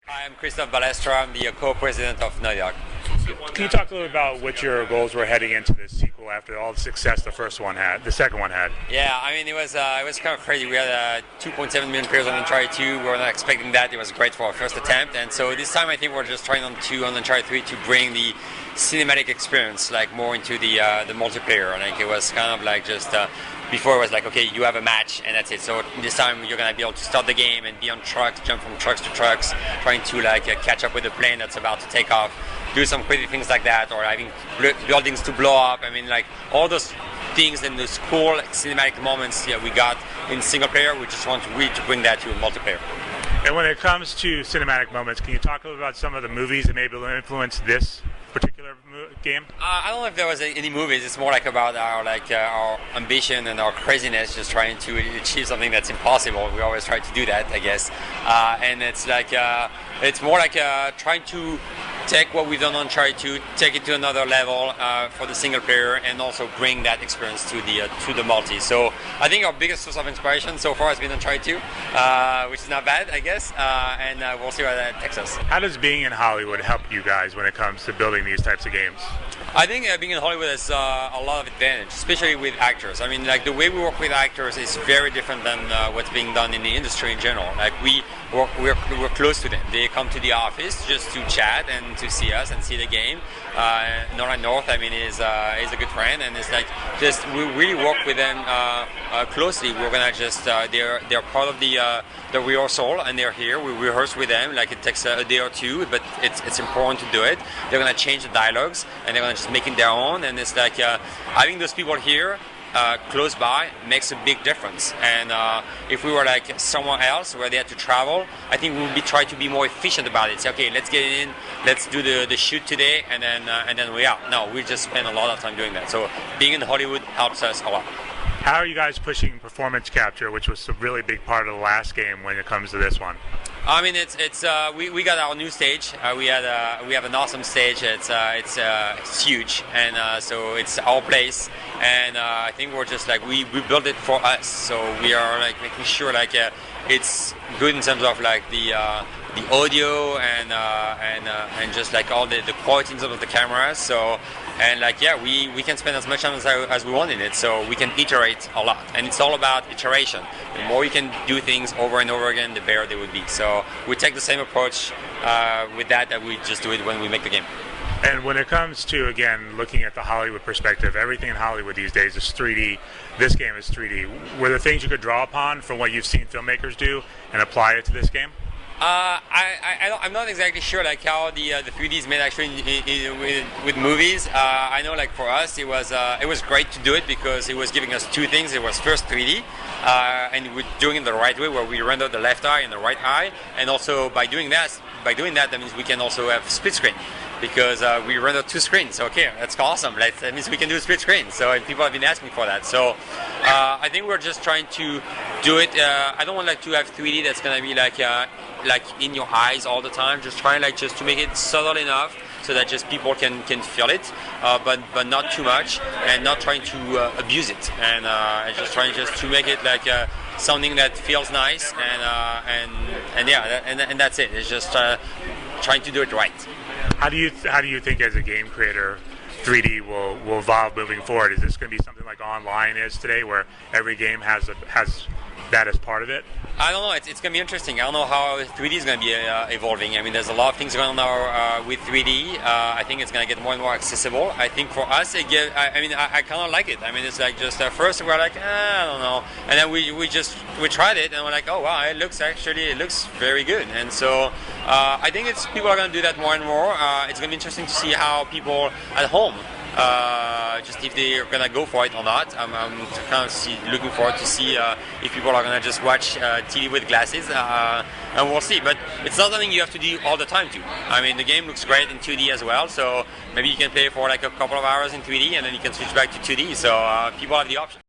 Hi, I'm Christophe Balestra. I'm the co-president of Naughty Dog. Can you talk a little about what your goals were heading into this sequel after all the success the second one had? Yeah, I mean it was kind of crazy. We had 2.7 million players on Uncharted 2. We were not expecting that. It was great for our first attempt, and so this time I think we're just trying on Uncharted 3 to bring the cinematic experience like more into the multiplayer. Like it was kind of like just. Before it was like, okay, you have a match and that's it. So this time you're gonna be able to start the game and be on trucks, jump from trucks to trucks, trying to like catch up with the plane that's about to take off, do some crazy things like that, or having buildings to blow up. I mean, like all those things and those cool cinematic moments we got in single player. We just want to really bring that to multiplayer. And when it comes to cinematic moments, can you talk a little about some of the movies that maybe influence this particular game? I don't know if there was any movies. It's more like about our our ambition and our craziness, just trying to achieve something that's impossible. We always try to do that, I guess. And it's like it's more like trying to take what we've done on Uncharted 2, take it to another level for the single player, and also bring that experience to the multi. So I think our biggest source of inspiration so far has been Uncharted 2, which is not bad, I guess. And we'll see where that takes us. How does being in Hollywood help you guys when it comes to building these types of games? I think being in Hollywood has a lot of advantage, especially with actors. I mean, like the way we work with actors is very different than what's being done in the industry in general. Like we're close to them. They come to the office just to chat and to see us and see the game. Nolan North, I mean, is a good friend, and it's like just we really work with them closely. We're gonna just they're part of the rehearsal, and they're here. We rehearse with them. Like it takes a day or two, but it's important to do it. They're gonna change the dialogues, and they're gonna just make it their own. And it's like having those people here close by makes a big difference. And if we were like somewhere else where they had to travel, I think we would be try to be more efficient about it. Say, okay, let's get in, let's do the shoot today, and then we out. No, we just spend a lot of time doing that. So being in Hollywood helps us a lot. How are you guys pushing performance capture, which was a really big part of the last game when it comes to this one? I mean, we got our new stage. We have an awesome stage. It's huge, and so it's our place. And I think we're just like we built it for us. So we are like making sure like it's good in terms of like the audio and just like all the quality in terms of the cameras. So and like we can spend as much time as we want in it. So we can iterate a lot, and it's all about iteration. The more you can do things over and over again, the better they would be. So we take the same approach with that we just do it when we make the game. And when it comes to, again, looking at the Hollywood perspective, everything in Hollywood these days is 3D. This game is 3D. Were there things you could draw upon from what you've seen filmmakers do and apply it to this game? I'm not exactly sure like how the 3D is made actually with movies. I know like for us it was great to do it because it was giving us two things. It was first 3D, and we're doing it the right way where we render the left eye and the right eye, and also by doing that that means we can also have split screen. Because we render two screens, so okay, that's awesome. That means we can do split screen. So people have been asking for that. So I think we're just trying to do it. I don't want like to have 3D that's gonna be like in your eyes all the time. Just trying like just to make it subtle enough so that just people can feel it, but not too much, and not trying to abuse it. And just trying just to make it like something that feels nice, and yeah, and that's it. It's just trying to do it right. How do you think as a game creator 3D will evolve moving forward? Is this going to be something like online is today, where every game has that as part of it? I don't know. It's going to be interesting. I don't know how 3D is going to be evolving. I mean, there's a lot of things going on now with 3D. I think it's going to get more and more accessible. I think for us, I kind of like it. I mean, it's like just first we were like, I don't know, and then we tried it and we're like, oh wow, it looks very good. And so I think people are going to do that more and more. It's going to be interesting to see how people at home. Just if they're gonna go for it or not. I'm kind of looking forward to see if people are gonna just watch TV with glasses, and we'll see. But it's not something you have to do all the time too. I mean, the game looks great in 2D as well, so maybe you can play for like a couple of hours in 3D and then you can switch back to 2D. So people have the option.